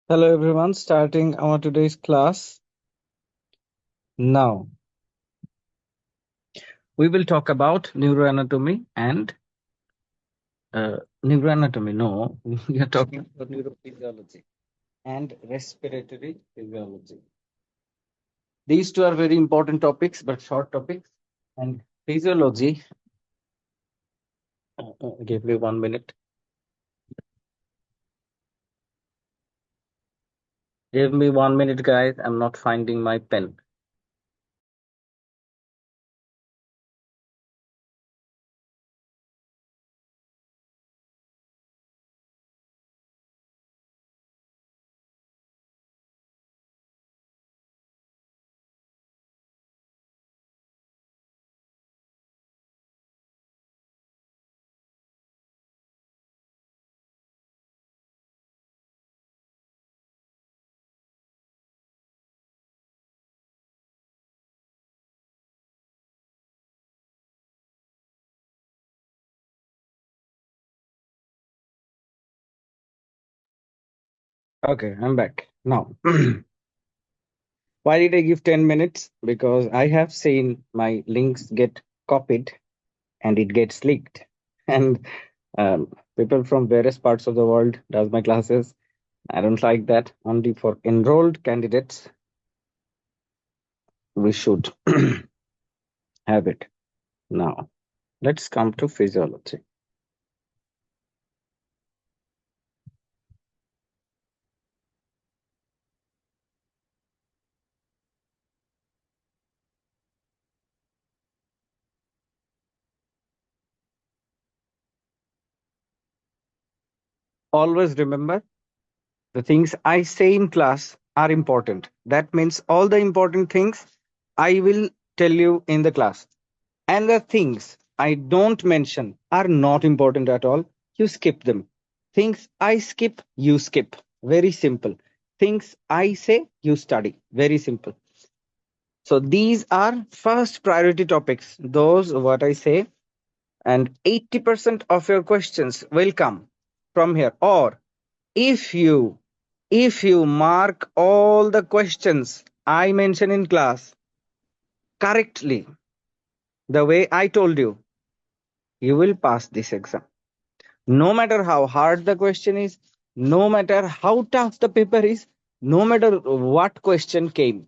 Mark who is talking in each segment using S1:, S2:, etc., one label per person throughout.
S1: Hello everyone, starting our today's class. Now, we will talk about neuroanatomy and neuroanatomy. No, we are talking about neurophysiology and respiratory physiology. These two are very important topics, but short topics. And physiology, give me 1 minute. Give me 1 minute, guys. I'm not finding my pen. Okay, I'm back. Now, why did I give 10 minutes? Because I have seen my links get copied and it gets leaked. And people from various parts of the world does my classes. I don't like that. Only for enrolled candidates, we should have it. Now, let's come to physiology. Always remember the things I say in class are important. That means all the important things I will tell you in the class. And the things I don't mention are not important at all. You skip them. Things I skip, you skip. Very simple. Things I say, you study. Very simple. So these are first priority topics. Those what I say, and 80% of your questions will come from here. Or if you mark all the questions I mention in class correctly, the way I told you, you will pass this exam. No matter how hard the question is, no matter how tough the paper is, no matter what question came,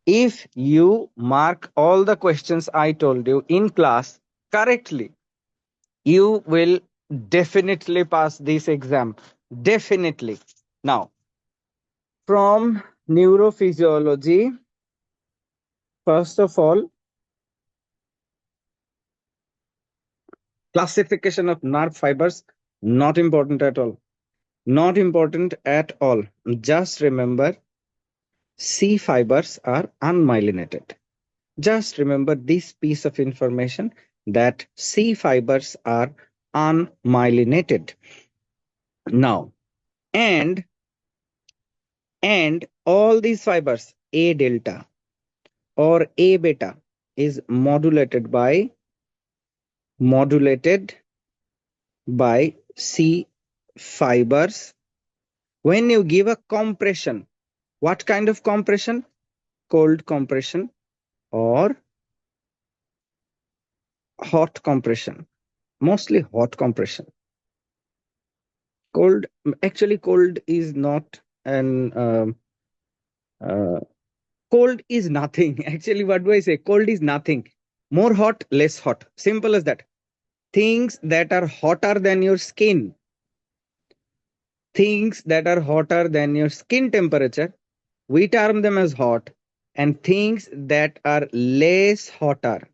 S1: if you mark all the questions I told you in class correctly, you will definitely pass this exam. Definitely. Now, from neurophysiology, first of all, classification of nerve fibers, not important at all. Not important at all. Just remember C fibers are unmyelinated. Just remember this piece of information that C fibers are unmyelinated. Now, and all these fibers, A delta or A beta, is modulated by C fibers. When you give a compression, what kind of compression? Cold compression or hot compression, mostly hot compression. Cold, actually cold is not an uh, cold is nothing. Actually, what do I say? Cold is nothing. More hot, less hot, simple as that. Things that are hotter than your skin, things that are hotter than your skin temperature, we term them as hot, and things that are less hotter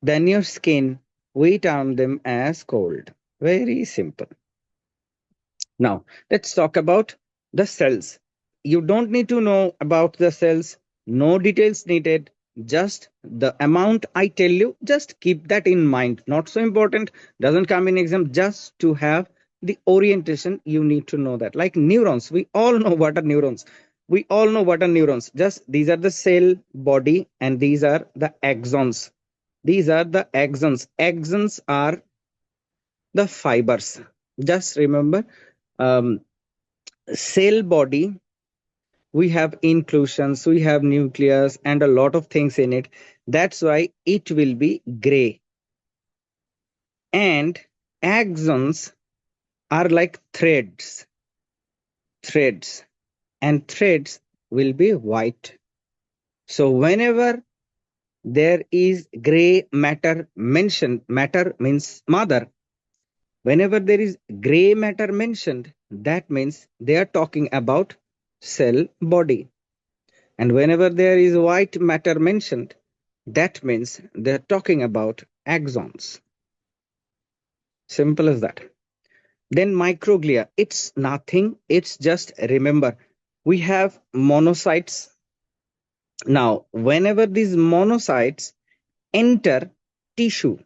S1: than your skin, we term them as cold. Very simple. Now, let's talk about the cells. You don't need to know about the cells, no details needed. Just the amount I tell you, just keep that in mind. Not so important, doesn't come in exam, just to have the orientation, you need to know that. Like neurons, we all know what are neurons. We all know what are neurons. Just these are the cell body and these are the axons. These are the axons. Axons are the fibers. Just remember, um, cell body, we have inclusions, we have nucleus, and a lot of things in it. That's why it will be gray. And axons are like threads, and threads will be white. So whenever there is gray matter mentioned, matter means mother. Whenever there is gray matter mentioned, that means they are talking about cell body. And whenever there is white matter mentioned, that means they're talking about axons. Simple as that. Then microglia, it's nothing, it's just remember, we have monocytes. Now, whenever these monocytes enter tissue,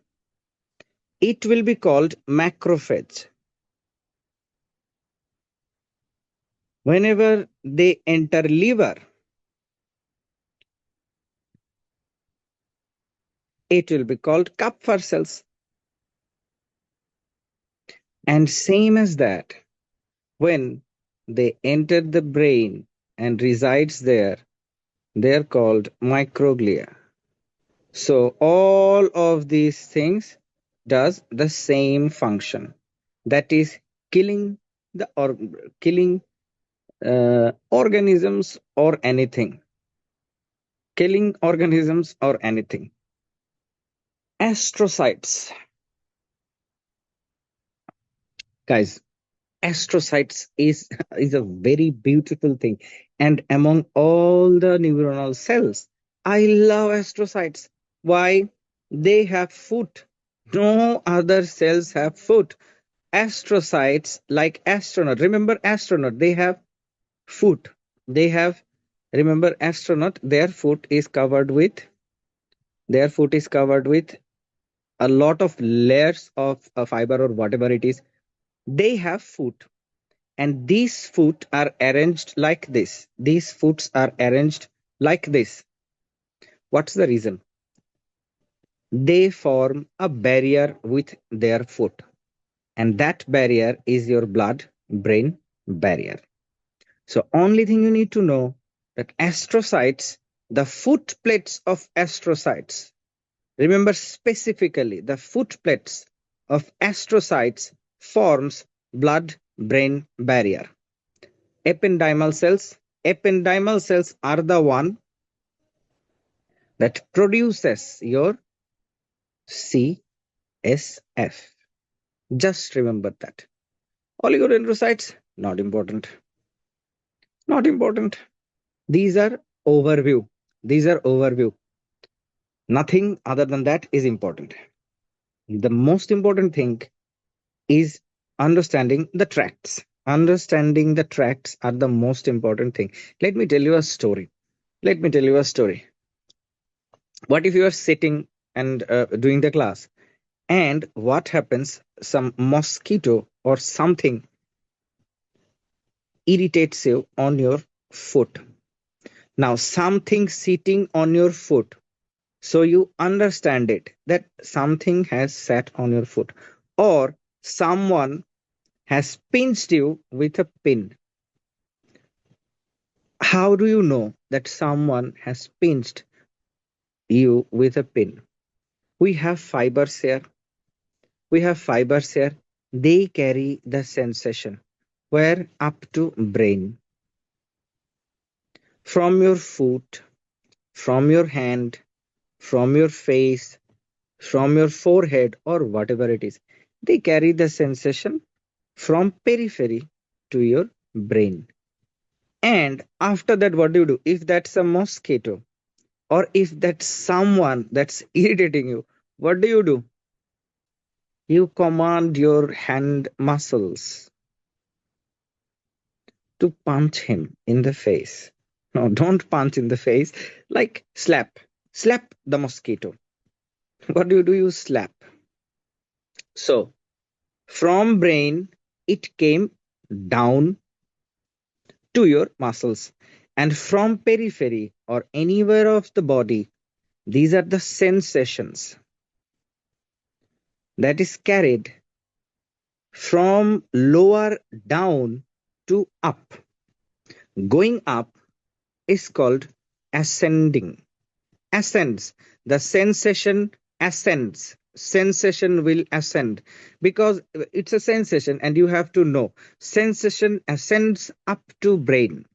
S1: it will be called macrophage. Whenever they enter liver, it will be called Kupffer cells. And same as that, when they enter the brain and resides there, they're called microglia. So all of these things does the same function, that is killing the or killing organisms or anything, killing organisms or anything. Astrocytes, guys, astrocytes is a very beautiful thing, and among all the neuronal cells, I love astrocytes. Why? They have foot. No other cells have foot. Astrocytes, like astronaut, remember astronaut, they have foot. They have, remember astronaut, their foot is covered with a lot of layers of fiber or whatever it is. They have foot, and these foot are arranged like this. These foots are arranged like this. What's the reason? They form a barrier with their foot, and that barrier is your blood brain barrier. So only thing you need to know, that astrocytes, the foot plates of astrocytes, remember specifically the foot plates of astrocytes forms blood brain barrier. Ependymal cells are the one that produces your CSF. Just remember that. Oligodendrocytes, not important. Not important. These are overview. These are overview. Nothing other than that is important. The most important thing is understanding the tracts. Understanding the tracts are the most important thing. Let me tell you a story. Let me tell you a story. What if you are sitting and doing the class, and what happens? Some mosquito or something irritates you on your foot. Now, something sitting on your foot. So you understand it that something has sat on your foot, or someone has pinched you with a pin. How do you know that someone has pinched you with a pin? We have fibers here. We have fibers here. They carry the sensation. Where? Up to brain. From your foot, from your hand, from your face, from your forehead, or whatever it is. They carry the sensation from periphery to your brain. And after that, what do you do? If that's a mosquito, or if that's someone that's irritating you, what do? You command your hand muscles to punch him in the face. No, don't punch in the face. Like slap. Slap the mosquito. What do? You slap. So from brain, it came down to your muscles. And from periphery or anywhere of the body, these are the sensations that is carried from lower down to up. Going up is called ascending. Ascends. The sensation ascends. Sensation will ascend because it's a sensation, and you have to know sensation ascends up to brain.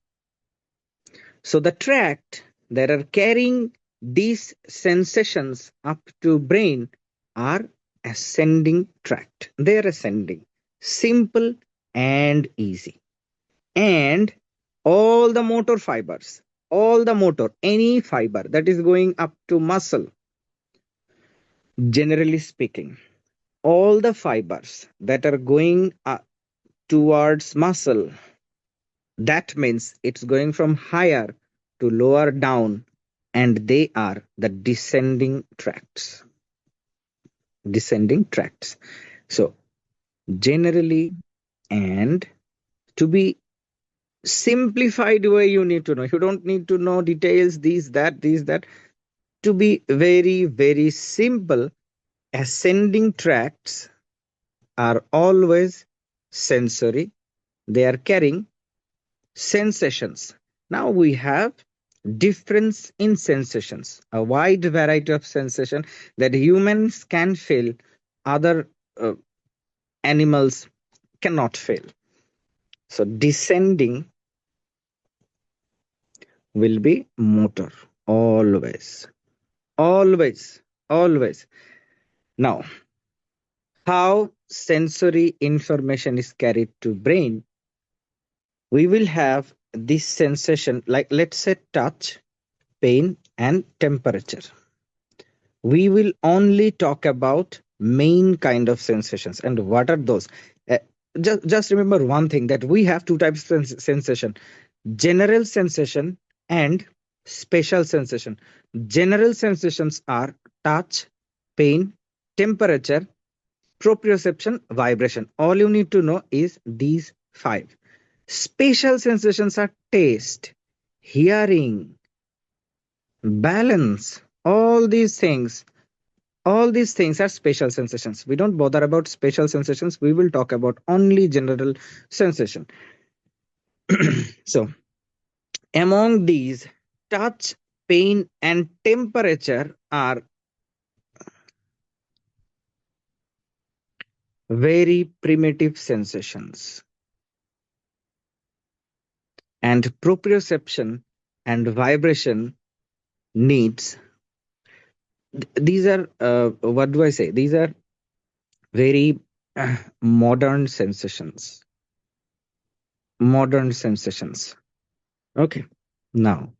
S1: So the tract that are carrying these sensations up to brain are ascending tract. They are ascending. Simple and easy. And all the motor fibers, all the motor, any fiber that is going up to muscle, generally speaking, all the fibers that are going towards muscle, that means it's going from higher to lower down, and they are the descending tracts. Descending tracts. So, generally, and to be simplified way, you need to know. You don't need to know details, these, that. To be very, very simple, ascending tracts are always sensory. They are carrying sensations. Now we have difference in sensations, a wide variety of sensation that humans can feel, other uh, animals cannot feel. So descending will be motor, always, always, always. Now, how sensory information is carried to brain, we will have this sensation, like let's say touch, pain, and temperature. We will only talk about main kind of sensations. And what are those? Uh, just remember one thing, that we have two types of sensation: general sensation and special sensation. General sensations are touch, pain, temperature, proprioception, vibration. All you need to know is these five. Special sensations are taste, hearing, balance, all these things are special sensations. We don't bother about special sensations. We will talk about only general sensation. So among these, touch, pain, and temperature are very primitive sensations, and proprioception and vibration needs, these are what do I say, these are very modern sensations. Modern sensations. Okay. Now,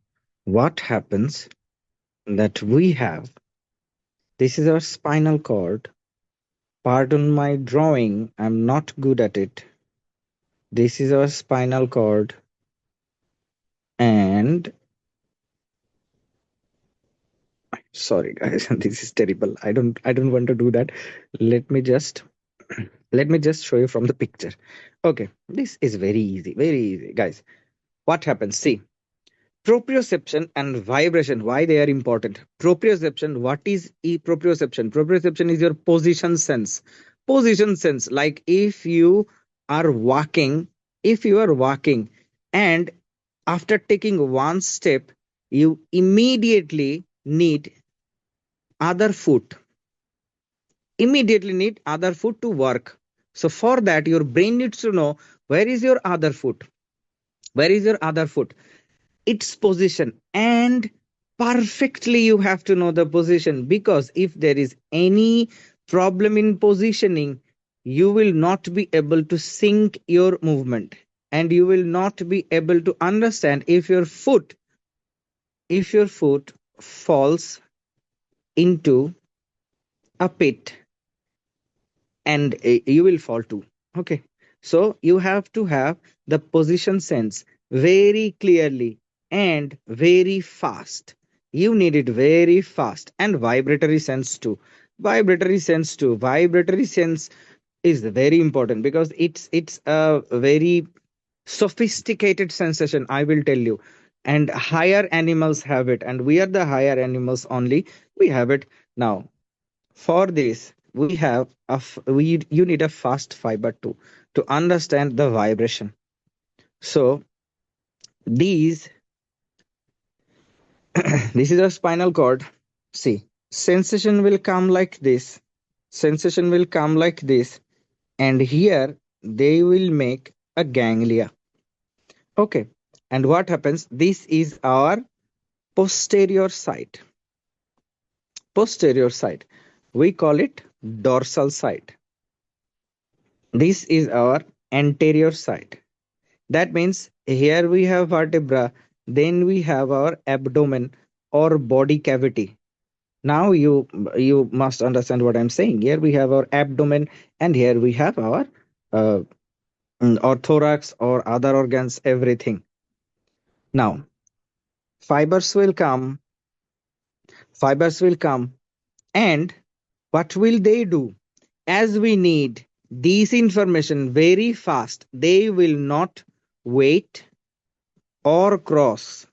S1: what happens, that we have, this is our spinal cord. Pardon my drawing, I'm not good at it. This is our spinal cord, and sorry guys, this is terrible. I don't want to do that. Let me just let me just show you from the picture. Okay, this is very easy, guys. What happens? See, proprioception and vibration, why they are important. Proprioception, what is proprioception? Proprioception is your position sense. Position sense, like are walking if you are walking, and after taking one step, you immediately need other foot, to work. So for that, your brain needs to know, where is your other foot, where is your other foot, its position, and perfectly you have to know the position, because if there is any problem in positioning, you will not be able to sync your movement, and you will not be able to understand if your foot falls into a pit, and you will fall too. Okay, so you have to have the position sense very clearly and very fast. You need it very fast. And vibratory sense is very important, because it's a very sophisticated sensation, I will tell you. And higher animals have it, and we are the higher animals only, we have it. Now, for this, we have you need a fast fiber too, to understand the vibration. So these this is a spinal cord. See, sensation will come like this. Sensation will come like this, and here they will make a ganglia. Okay, and what happens? This is our posterior side. Posterior side. We call it dorsal side. This is our anterior side. That means here we have vertebra, then we have our abdomen or body cavity. Now you must understand what I'm saying. Here we have our abdomen, and here we have our uh, or thorax or other organs, everything. Now fibers will come, fibers will come, and what will they do? As we need this information very fast, they will not wait or cross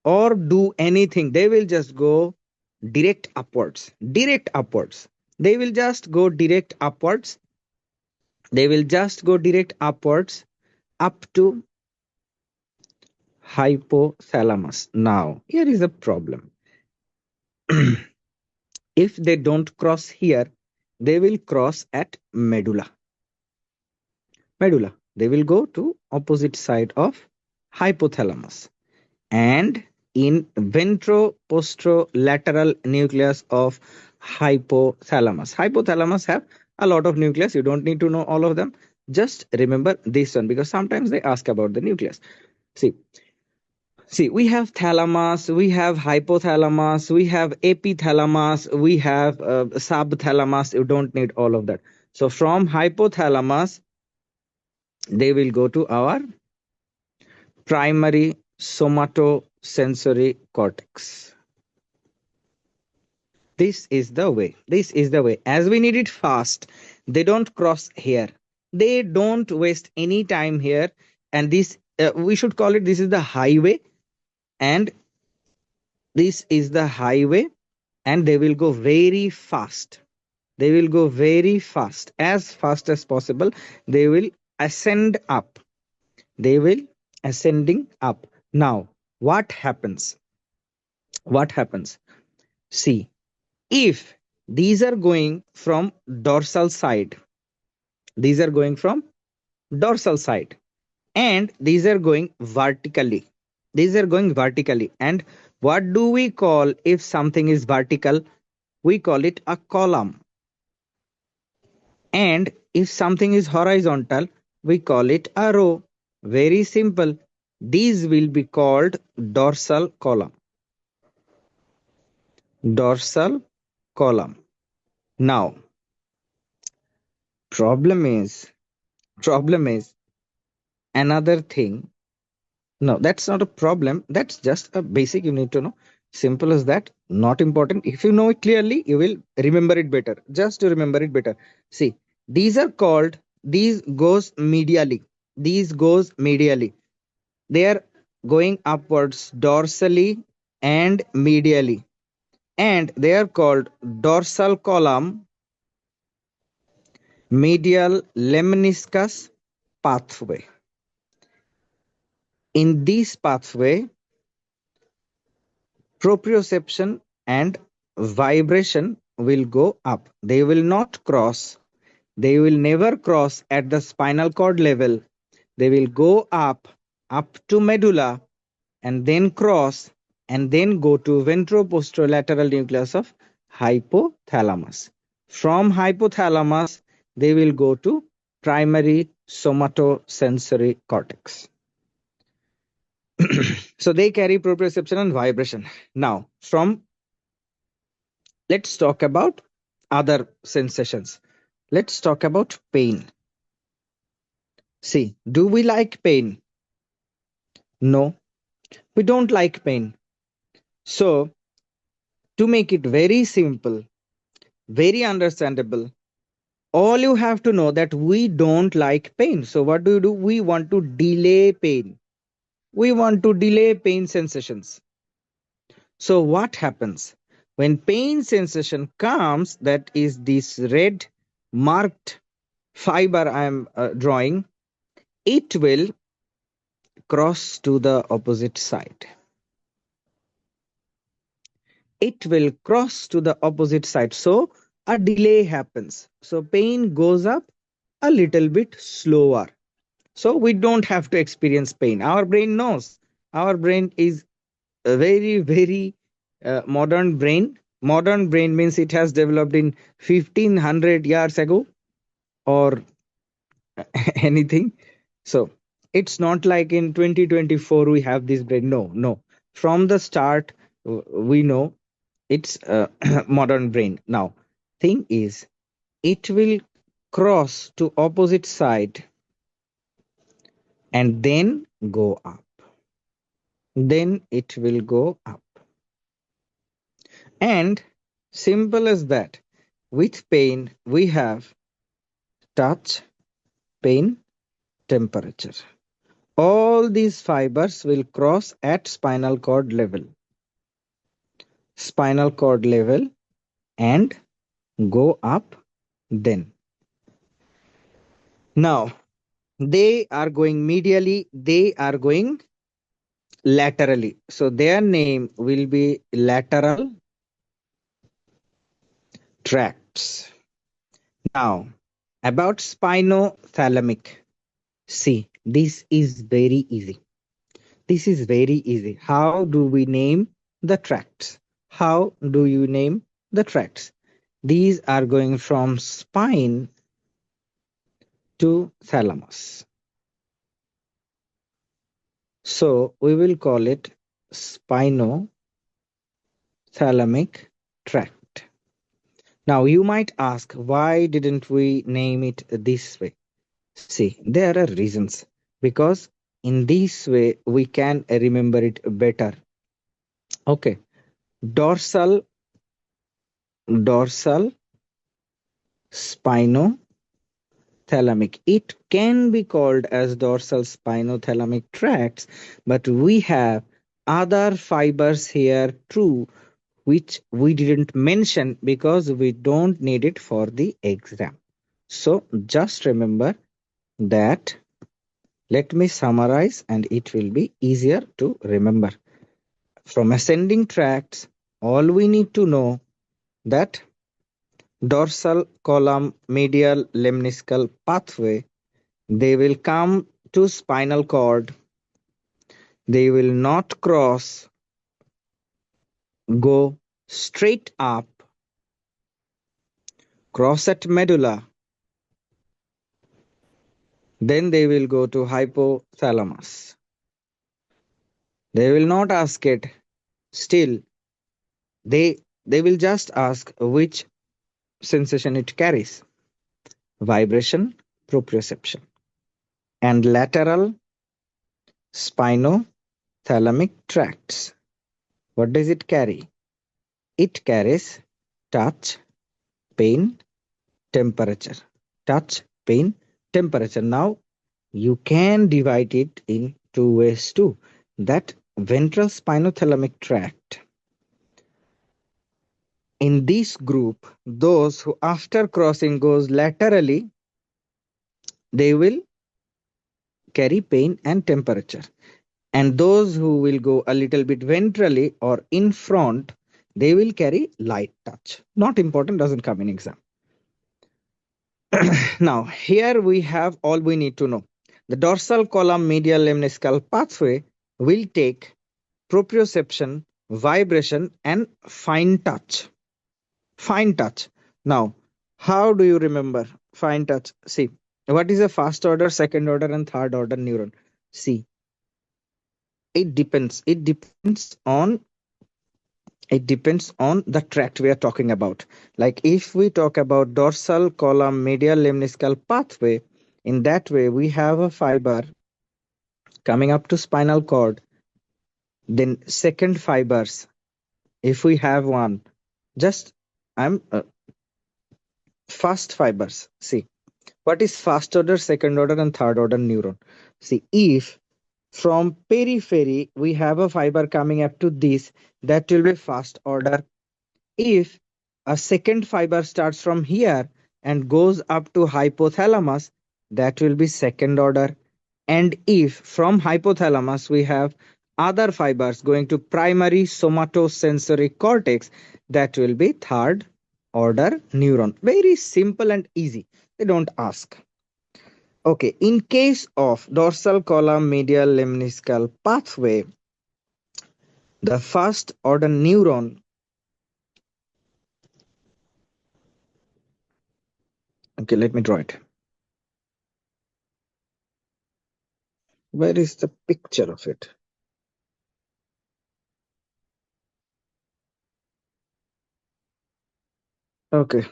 S1: or do anything. They will just go direct upwards. Direct upwards. They will just go direct upwards. They will just go direct upwards up to hypothalamus. Now, here is a problem. If they don't cross here, they will cross at medulla. Medulla. They will go to opposite side of hypothalamus and in ventroposterolateral nucleus of hypothalamus. Hypothalamus have a lot of nucleus. You don't need to know all of them. Just remember this one because sometimes they ask about the nucleus. See, we have thalamus, we have hypothalamus, we have epithalamus, we have subthalamus. You don't need all of that. So from hypothalamus, they will go to our primary somatosensory cortex. This is the way. This is the way. As we need it fast, they don't cross here. They don't waste any time here. And this, we should call it, this is the highway. And this is the highway. And they will go very fast. They will go very fast. As fast as possible. They will ascend up. They will ascending up. Now, what happens? What happens? See, if these are going from dorsal side, these are going from dorsal side, and these are going vertically. These are going vertically. And what do we call if something is vertical? We call it a column. And if something is horizontal, we call it a row. Very simple. These will be called dorsal column. Dorsal column. Now, problem is another thing. No, that's not a problem. That's just a basic you need to know. Simple as that. Not important. If you know it clearly, you will remember it better. Just to remember it better. See, these are called, these goes medially. These goes medially. They are going upwards dorsally and medially. And they are called dorsal column, medial lemniscus pathway. In this pathway, proprioception and vibration will go up. They will not cross. They will never cross at the spinal cord level. They will go up to medulla, and then cross, and then go to ventroposterolateral nucleus of hypothalamus. From hypothalamus, they will go to primary somatosensory cortex. So they carry proprioception and vibration. Now, let's talk about other sensations. Let's talk about pain. See, do we like pain? No, we don't like pain. So, to make it very simple, very understandable, all you have to know that we don't like pain. So, what do? We want to delay pain. We want to delay pain sensations. So what happens when pain sensation comes? That is this red marked fiber I am drawing. It will cross to the opposite side. It will cross to the opposite side. So a delay happens. So pain goes up a little bit slower. So we don't have to experience pain. Our brain knows. Our brain is a very, very modern brain. Modern brain means it has developed in 1500 years ago or anything. So it's not like in 2024 we have this brain. No, no. From the start, we know it's a modern brain. Now, thing is, it will cross to opposite side and then go up. Then it will go up. And simple as that. With pain, we have touch, pain, temperature. All these fibers will cross at spinal cord level. Spinal cord level and go up then. Now, they are going medially, they are going laterally. So their name will be lateral tracts. Now, about spinothalamic. See, this is very easy. This is very easy. How do we name the tracts? How do you name the tracts? These are going from spine to thalamus. So we will call it spinothalamic tract. Now you might ask, why didn't we name it this way? See, there are reasons. Because in this way we can remember it better. Okay. Dorsal spinothalamic. It can be called as dorsal spinothalamic tracts, but we have other fibers here too, which we didn't mention because we don't need it for the exam. So just remember that. Let me summarize and it will be easier to remember. From ascending tracts, all we need to know that dorsal column medial lemniscal pathway, they will come to spinal cord. They will not cross, go straight up, cross at medulla, then they will go to hypothalamus. They will not ask it. Still, they will just ask which sensation it carries. Vibration, proprioception. And lateral spinothalamic tracts. What does it carry? It carries touch, pain, temperature. Touch, pain, temperature. Now, you can divide it in two ways too. That ventral spinothalamic tract. In this group, those who after crossing goes laterally, they will carry pain and temperature. And those who will go a little bit ventrally or in front, they will carry light touch. Not important, doesn't come in exam. Now, here we have all we need to know. The dorsal column medial lemniscal pathway will take proprioception, vibration, and fine touch. Fine touch. Now, how do you remember fine touch? See, what is a first order, second order, and third order neuron? See, it depends. It depends on the tract we are talking about. Like if we talk about dorsal column medial lemniscal pathway, in that way we have a fiber coming up to spinal cord. Then second fibers, if we have one, just I'm fast fibers. See, what is first order, second order, and third order neuron? See, if from periphery we have a fiber coming up to this, that will be first order. If a second fiber starts from here and goes up to hypothalamus, that will be second order. And if from hypothalamus we have other fibers going to primary somatosensory cortex, that will be third order neuron. Very simple and easy. They don't ask. Okay, in case of dorsal column medial lemniscal pathway, the first order neuron, okay, let me draw it. Where is the picture of it? Okay,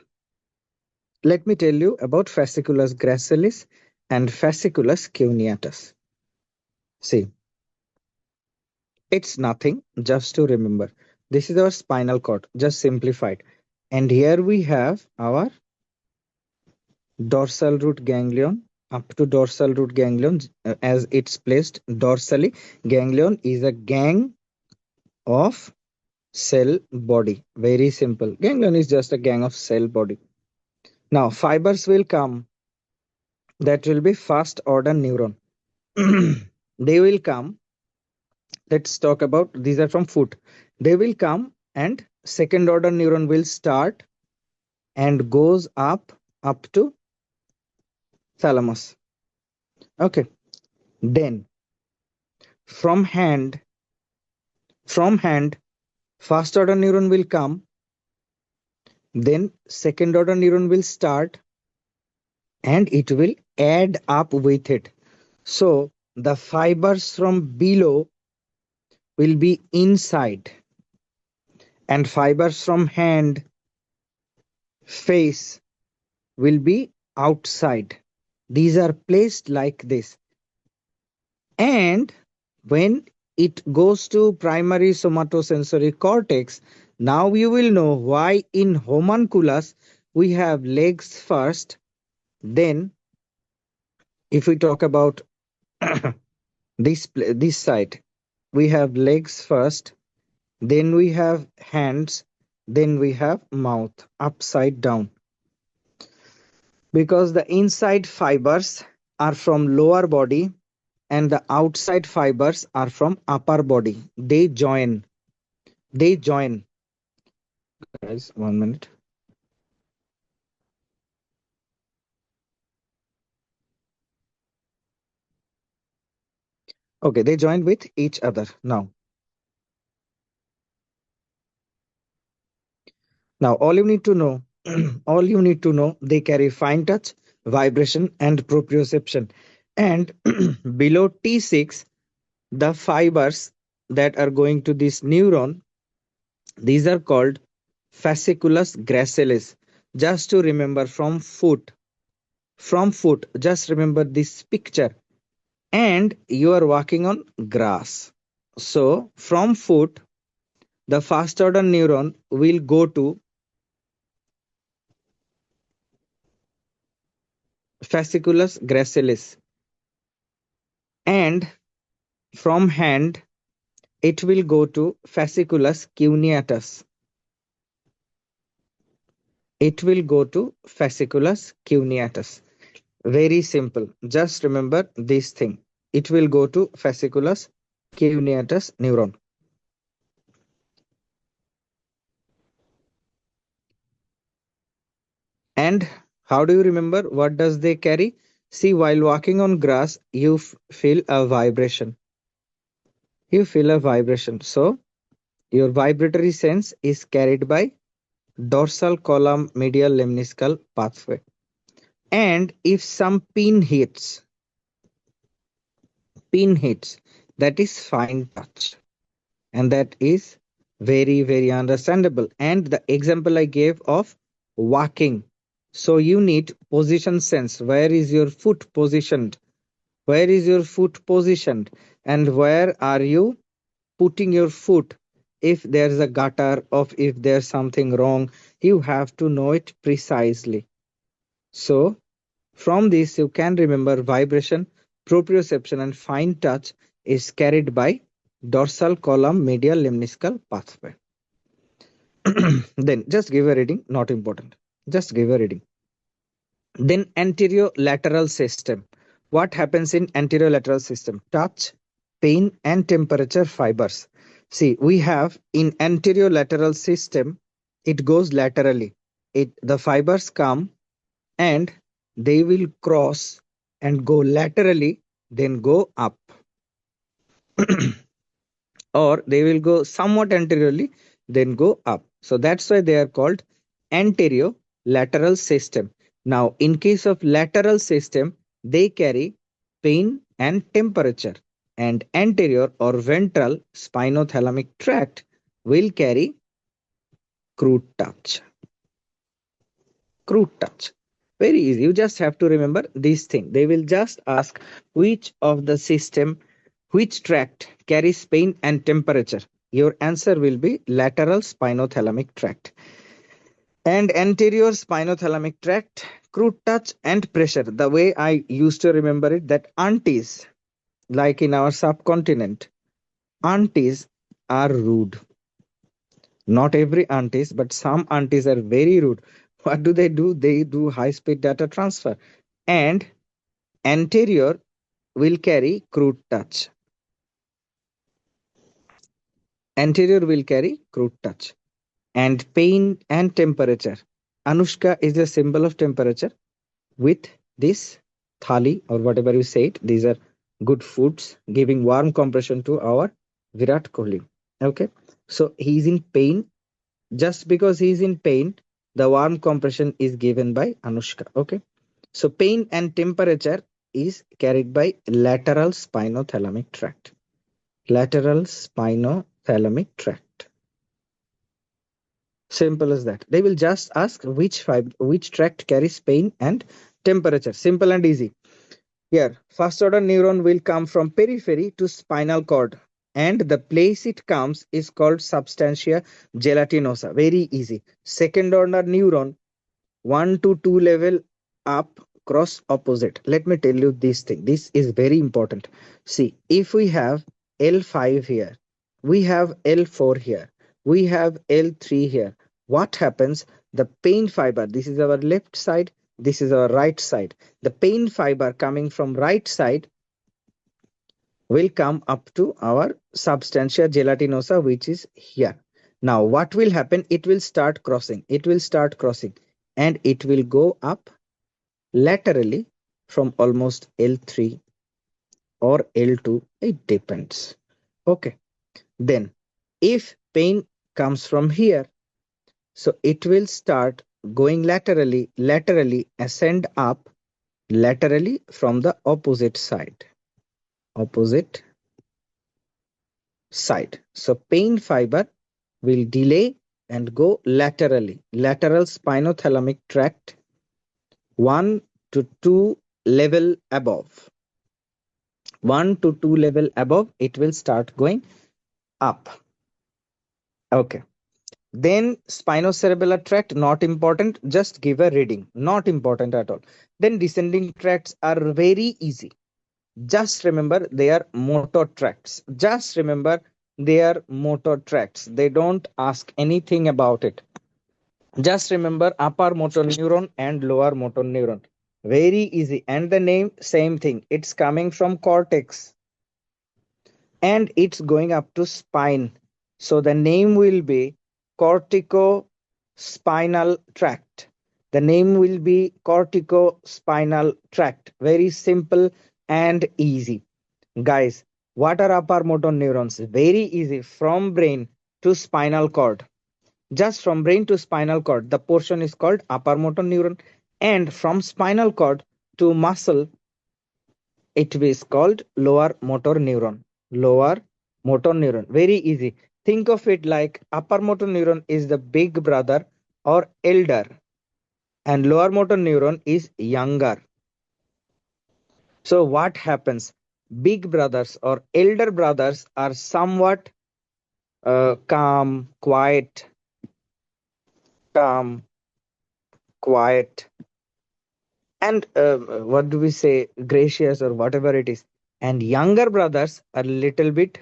S1: let me tell you about fasciculus gracilis and fasciculus cuneatus. See, it's nothing, just to remember. This is our spinal cord, just simplified. And here we have our dorsal root ganglion up to dorsal root ganglion, as it's placed dorsally. Ganglion is a gang of cell body. Very simple. Ganglion is just a gang of cell body. Now, fibers will come, that will be first order neuron. They will come. Let's talk about these are from foot. They will come and second order neuron will start and goes up to thalamus. Okay. Then from hand, from hand, first order neuron will come, then second order neuron will start and it will add up with it. So the fibers from below will be inside and fibers from hand, face will be outside. These are placed like this. And when it goes to primary somatosensory cortex, now you will know why in homunculus we have legs first, then if we talk about this side, we have legs first, then we have hands, then we have mouth upside down. Because the inside fibers are from lower body and the outside fibers are from upper body. They join. They join. Guys, 1 minute. Okay, they join with each other now. Now, all you need to know, all you need to know, they carry fine touch, vibration, and proprioception. And below T6, the fibers that are going to this neuron, these are called fasciculus gracilis. Just to remember from foot, just remember this picture. And you are walking on grass. So from foot, the first order neuron will go to fasciculus gracilis, and from hand it will go to fasciculus cuneatus. It will go to fasciculus cuneatus. Very simple. Just remember this thing. It will go to fasciculus cuneatus neuron. And how do you remember? What does they carry? See, while walking on grass, you feel a vibration. You feel a vibration. So your vibratory sense is carried by dorsal column medial lemniscal pathway. And if some pin hits, that is fine touch. And that is very, very understandable. And the example I gave of walking. So you need position sense. Where is your foot positioned? Where is your foot positioned? And where are you putting your foot? If there's a gutter, or if there's something wrong, you have to know it precisely. So from this, you can remember vibration, proprioception, and fine touch is carried by dorsal column medial lemniscal pathway. Then just give a reading, not important. Just give a reading. Then anterior lateral system. What happens in anterolateral system? Touch, pain, and temperature fibers. See, we have in anterolateral system, it goes laterally. The fibers come and they will cross and go laterally, then go up. Or they will go somewhat anteriorly, then go up. So that's why they are called anterior lateral system. Now, in case of lateral system, they carry pain and temperature, and anterior or ventral spinothalamic tract will carry crude touch. Crude touch. Very easy. You just have to remember this thing. They will just ask which of the system, which tract carries pain and temperature. Your answer will be lateral spinothalamic tract. And anterior spinothalamic tract, crude touch and pressure. The way I used to remember it, that aunties, like in our subcontinent, aunties are rude. Not every aunties, but some aunties are very rude. What do? They do high speed data transfer. And anterior will carry crude touch. Anterior will carry crude touch. And pain and temperature. Anushka is a symbol of temperature with this thali or whatever you say it. These are good foods giving warm compression to our Virat Kohli. Okay. So he is in pain. Just because he is in pain, the warm compression is given by Anushka. Okay. So pain and temperature is carried by lateral spinothalamic tract. Lateral spinothalamic tract. Simple as that. They will just ask which tract carries pain and temperature. Simple and easy. Here, first order neuron will come from periphery to spinal cord, and the place it comes is called substantia gelatinosa. Very easy. Second order neuron, 1 to 2 level up, cross opposite. Let me tell you this thing. This is very important. See, if we have L5 here, we have L4 here, we have L3 here. What happens? The pain fiber, this is our left side, this is our right side. The pain fiber coming from right side will come up to our substantia gelatinosa, which is here. Now, what will happen? It will start crossing. It will start crossing and it will go up laterally from almost L3 or L2. It depends. Okay. Then, if pain comes from here, so it will start going laterally, ascend up laterally from the opposite side. Opposite side. So pain fiber will delay and go laterally. Lateral spinothalamic tract 1 to 2 level above. 1 to 2 level above, it will start going up. Okay. Then spinocerebellar tract, not important, just give a reading. Not important at all. Then descending tracts are very easy. Just remember they are motor tracts. Just remember they are motor tracts. They don't ask anything about it. Just remember upper motor neuron and lower motor neuron. Very easy. And the name, same thing. It's coming from cortex and it's going up to spine. So the name will be corticospinal tract. The name will be corticospinal tract. Very simple and easy. Guys, what are upper motor neurons? Very easy. From brain to spinal cord. Just from brain to spinal cord, the portion is called upper motor neuron. And from spinal cord to muscle, it is called lower motor neuron. Lower motor neuron. Very easy. Think of it like upper motor neuron is the big brother or elder, and lower motor neuron is younger. So what happens? Big brothers or elder brothers are somewhat calm, calm, quiet, and what do we say, gracious or whatever it is. And younger brothers are little bit,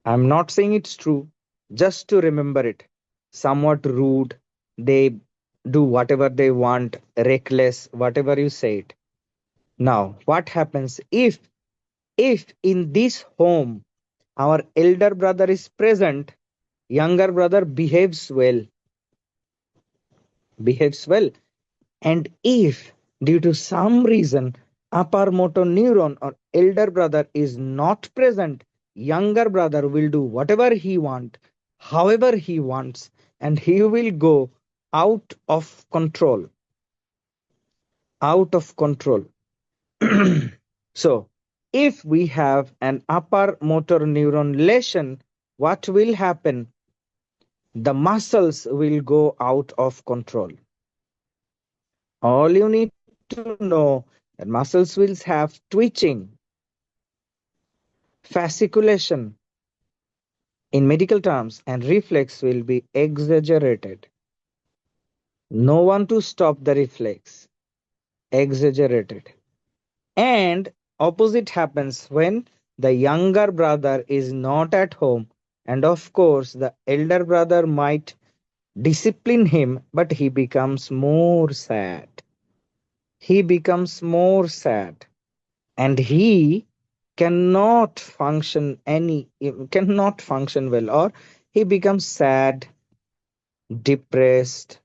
S1: I'm not saying it's true, just to remember it, somewhat rude. They do whatever they want, reckless, whatever you say it. Now, what happens if in this home our elder brother is present, younger brother behaves well, and if due to some reason upper motor neuron or elder brother is not present, younger brother will do whatever he want, however he wants, and he will go out of control, out of control. So, if we have an upper motor neuron lesion, what will happen? The muscles will go out of control. All you need to know that muscles will have twitching, fasciculation in medical terms, and reflex will be exaggerated. No one to stop the reflex, exaggerated. And opposite happens when the younger brother is not at home, and of course the elder brother might discipline him, but he becomes more sad. He becomes more sad, and he cannot function well, or he becomes sad, depressed,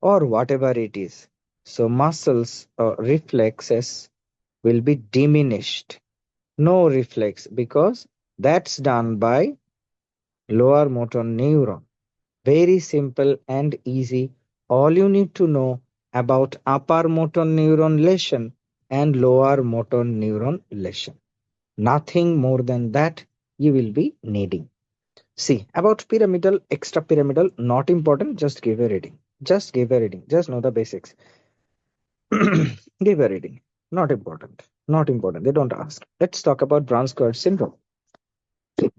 S1: or whatever it is. So muscles or reflexes will be diminished. No reflex, because that's done by lower motor neuron. Very simple and easy. All you need to know about upper motor neuron lesion and lower motor neuron lesion. Nothing more than that you will be needing. See, about pyramidal, extrapyramidal, not important. Just give a reading. Just give a reading. Just know the basics. Give a reading. Not important. Not important. They don't ask. Let's talk about brown skirt syndrome.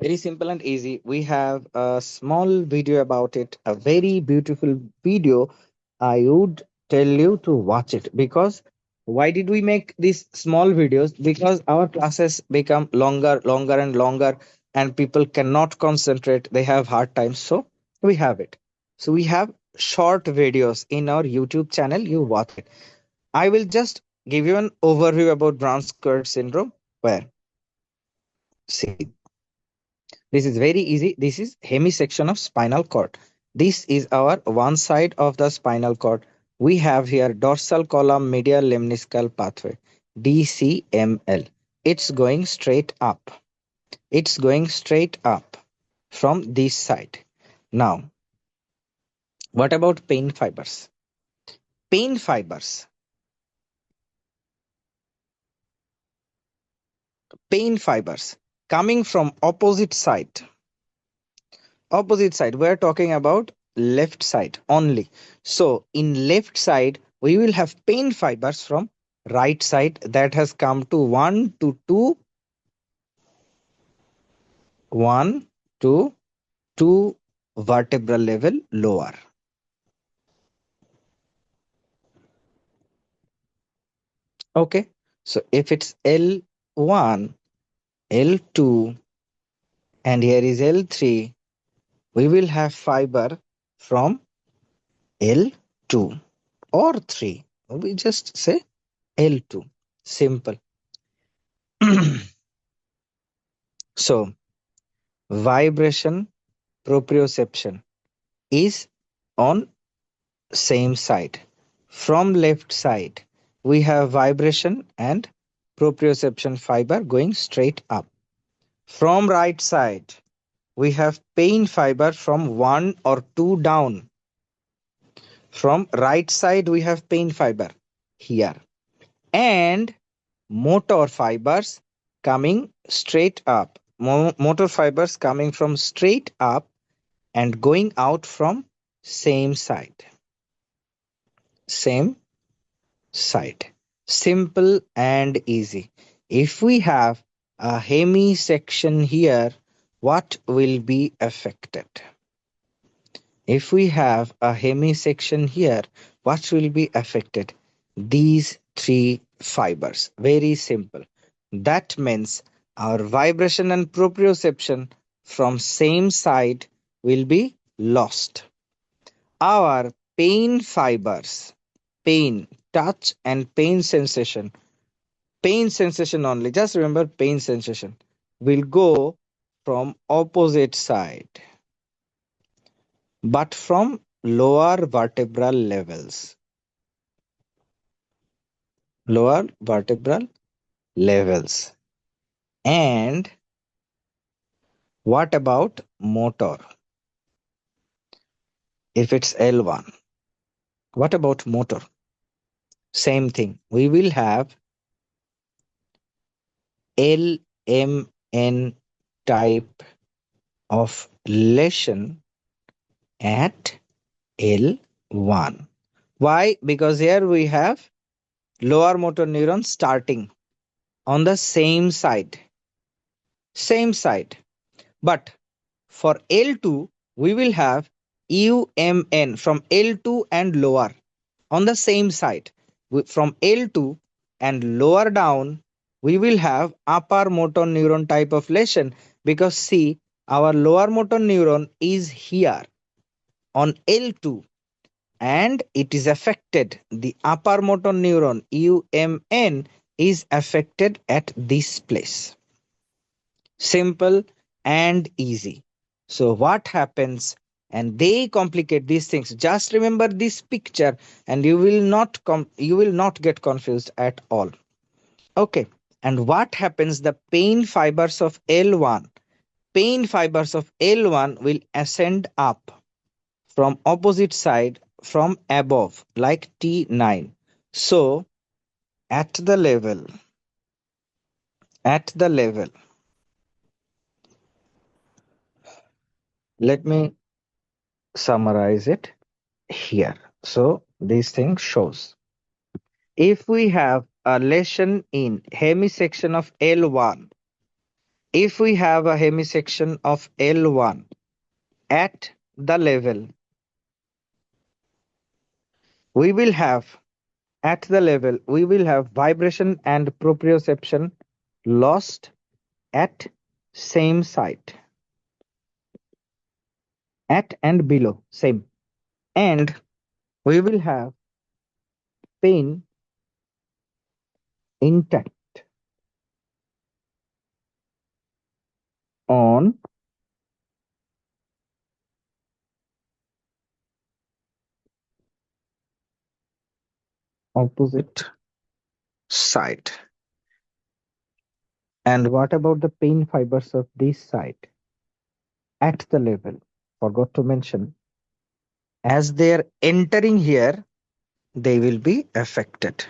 S1: Very simple and easy. We have a small video about it, a very beautiful video. I would tell you to watch it, because why did we make these small videos? Because our classes become longer and longer, and people cannot concentrate. They have hard times. So we have it. So we have short videos in our YouTube channel. You watch it. I will just give you an overview about brown skirt syndrome. Where, see, this is very easy. This is hemisection of spinal cord. This is our one side of the spinal cord. We have here dorsal column medial lemniscal pathway, DCML. It's going straight up. It's going straight up from this side. Now, what about pain fibers? Pain fibers. Pain fibers coming from opposite side, we're talking about left side only. So in left side we will have pain fibers from right side that has come to 1 to 2 vertebral level lower. Okay, so if it's L1, L2, and here is L3, we will have fiber from L2 or 3. We just say L2. Simple. So vibration proprioception is on same side. From left side we have vibration and proprioception fiber going straight up. From right side we have pain fiber from 1 or 2 down. From right side we have pain fiber here, and motor fibers coming straight up. Motor fibers coming from straight up and going out from same side. Same side. Simple and easy. If we have a hemisection here, what will be affected? If we have a hemisection here, what will be affected? These three fibers. Very simple. That means our vibration and proprioception from same side will be lost. Our pain fibers, pain, touch and pain sensation pain sensation only, just remember pain sensation, will go from opposite side, but from lower vertebral levels. Lower vertebral levels. And what about motor? If it's L1, what about motor? Same thing. We will have LMN type of lesion at L1. Why? Because here we have lower motor neuron starting on the same side. Same side. But for L2, we will have UMN from L2 and lower on the same side. From L2 and lower down, we will have upper motor neuron type of lesion, because see, our lower motor neuron is here on L2 and it is affected. The upper motor neuron UMN is affected at this place. Simple and easy. So what happens? And they complicate these things. Just remember this picture and you will not get confused at all. Okay. And what happens? The pain fibers of L1, pain fibers of L1 will ascend up from opposite side from above like T9. So at the level, at the level, let me summarize it here. So this thing shows if we have a lesion in hemisection of L1, if we have a hemisection of L1 at the level, we will have at the level, we will have vibration and proprioception lost at same site, at and below, same. And we will have pain intact on opposite side. And what about the pain fibers of this side? At the level, forgot to mention, as they are entering here, they will be affected.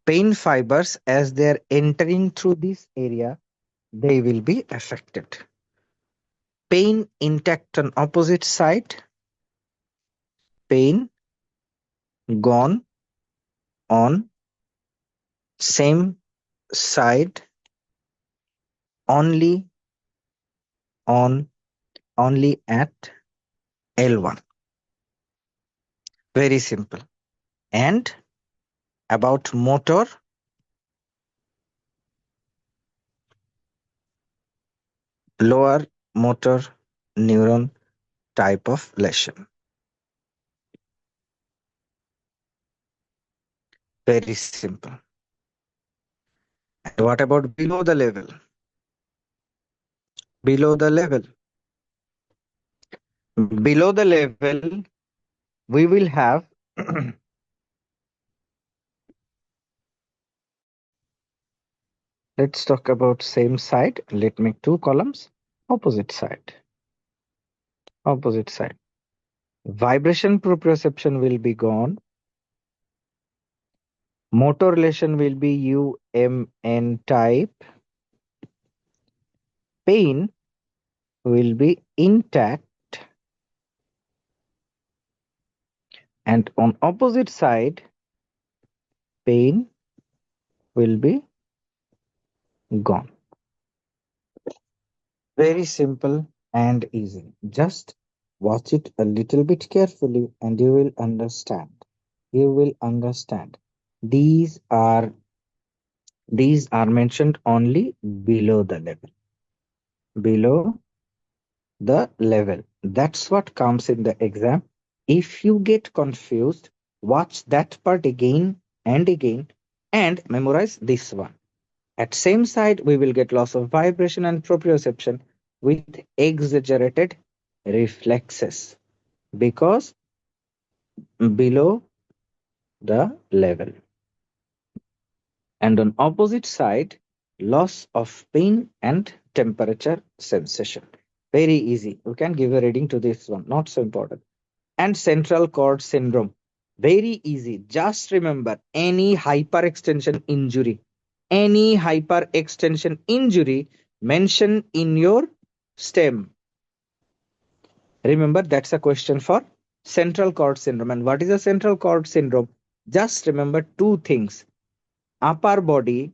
S1: Pain fibers, as they are entering through this area, they will be affected. Pain intact on opposite side, pain gone on same side, only on only at L1. Very simple. And about motor, lower motor neuron type of lesion. Very simple. And what about below the level? Below the level. Below the level, we will have let's talk about same side. Let make two columns. Opposite side. Opposite side. Vibration proprioception will be gone. Motor lesion will be UMN type. Pain will be intact. And on opposite side, pain will be gone. Very simple and easy. Just watch it a little bit carefully and you will understand. You will understand. These are these are mentioned only below the level. Below the level. That's what comes in the exam. If you get confused, watch that part again and again and memorize this one. At same side, we will get loss of vibration and proprioception with exaggerated reflexes because below the level. And on opposite side, loss of pain and temperature sensation. Very easy. We can give a reading to this one. Not so important. And central cord syndrome. Very easy. Just remember any hyperextension injury mentioned in your stem. Remember, that's a question for central cord syndrome. And what is a central cord syndrome? Just remember two things. Upper body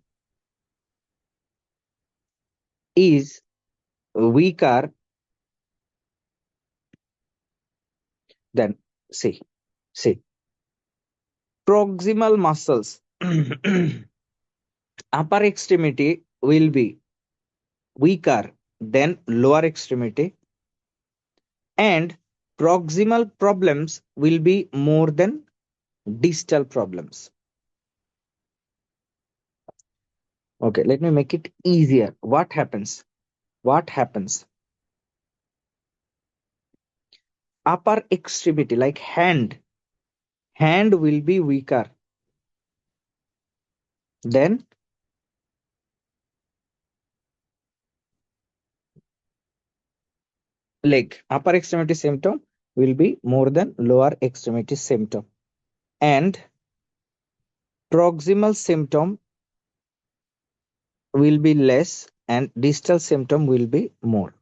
S1: is weaker than, see, proximal muscles. Upper extremity will be weaker than lower extremity, and proximal problems will be more than distal problems. Okay, let me make it easier. What happens? What happens? Upper extremity, like hand will be weaker than leg. Upper extremity symptom will be more than lower extremity symptom, and proximal symptom will be less and distal symptom will be more.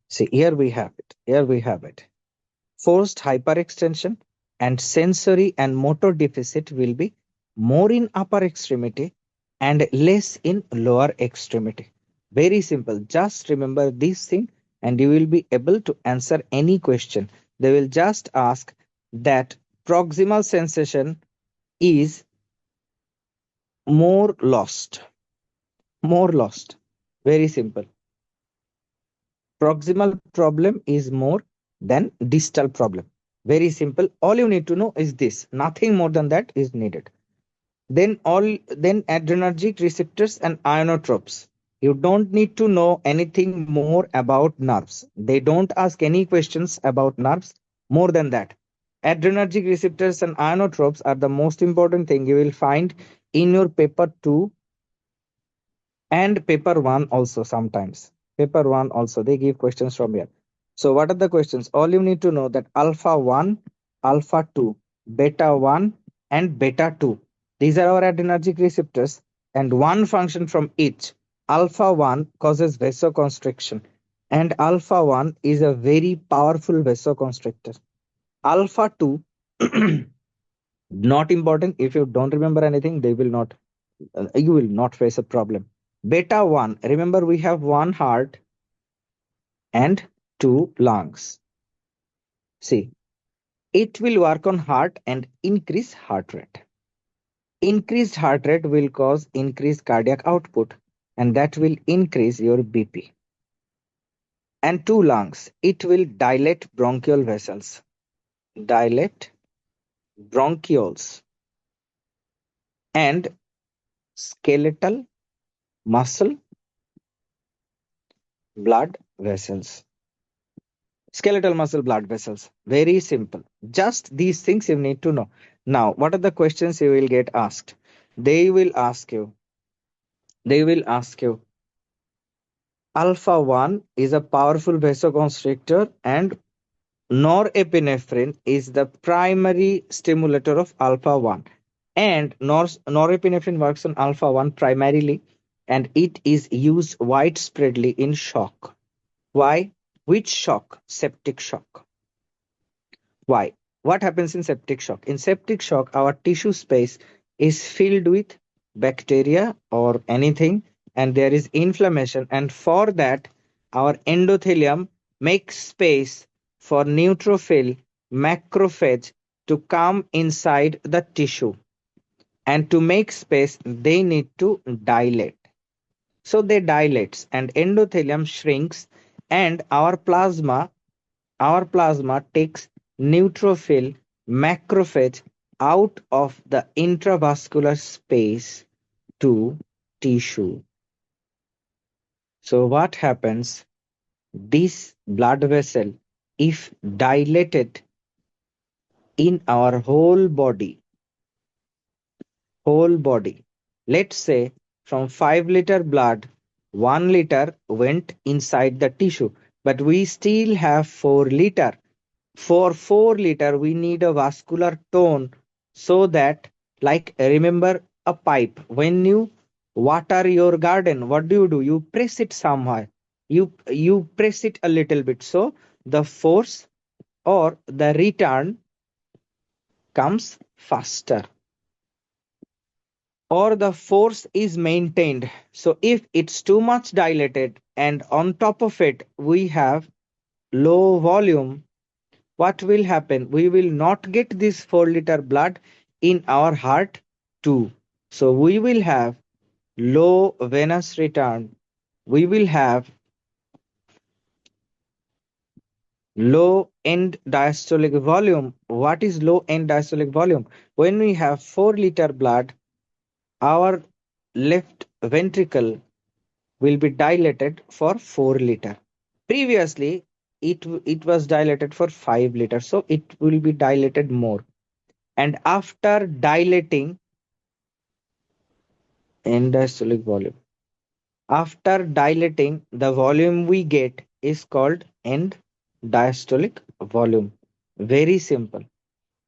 S1: See, here we have it. Here we have it. Forced hyperextension and sensory and motor deficit will be more in upper extremity and less in lower extremity. Very simple. Just remember this thing and you will be able to answer any question. They will just ask that proximal sensation is more lost. More lost. Very simple. Proximal problem is more than distal problem. Very simple. All you need to know is this. Nothing more than that is needed. Then adrenergic receptors and ionotropes. You don't need to know anything more about nerves. They don't ask any questions about nerves more than that. Adrenergic receptors and ionotropes are the most important thing you will find in your paper 2 and paper 1 also. Sometimes paper 1 also they give questions from here. So what are the questions? All you need to know that alpha 1, alpha 2, beta 1 and beta 2, these are our adrenergic receptors, and one function from each. Alpha 1 causes vasoconstriction, and alpha 1 is a very powerful vasoconstrictor. Alpha 2 not important. If you don't remember anything, they will not you will not face a problem. Beta 1, remember we have one heart and two lungs. See, it will work on heart and increase heart rate. Increased heart rate will cause increased cardiac output, and that will increase your BP. And two lungs, it will dilate bronchial vessels. Dilate bronchioles and skeletal muscle blood vessels. Skeletal muscle blood vessels. Very simple. Just these things you need to know. Now, what are the questions you will get asked? They will ask you, alpha 1 is a powerful vasoconstrictor and norepinephrine is the primary stimulator of alpha 1. And norepinephrine works on alpha 1 primarily, and it is used widespreadly in shock. Why? Which shock? Septic shock. Why? What happens in septic shock? In septic shock, our tissue space is filled with bacteria or anything, and there is inflammation. And for that, our endothelium makes space for neutrophil, macrophage to come inside the tissue. And to make space, they need to dilate. So they dilates, and endothelium shrinks, and our plasma takes neutrophil, macrophage, out of the intravascular space to tissue. So what happens? This blood vessel, if dilated in our whole body, let's say from 5 liter blood, 1 liter went inside the tissue, but we still have 4 liter. For 4 liter, we need a vascular tone so that, like, remember a pipe. When you water your garden, what do? You press it somewhere. You press it a little bit. So the force or the return comes faster, or the force is maintained. So if it's too much dilated and on top of it we have low volume, what will happen? We will not get this 4 liter blood in our heart too. So we will have low venous return. We will have low end diastolic volume. What is low end diastolic volume? When we have 4 liter blood, our left ventricle will be dilated for 4 liter. Previously, it was dilated for 5 liters, so it will be dilated more. And after dilating end diastolic volume, after dilating, the volume we get is called end diastolic volume. Very simple.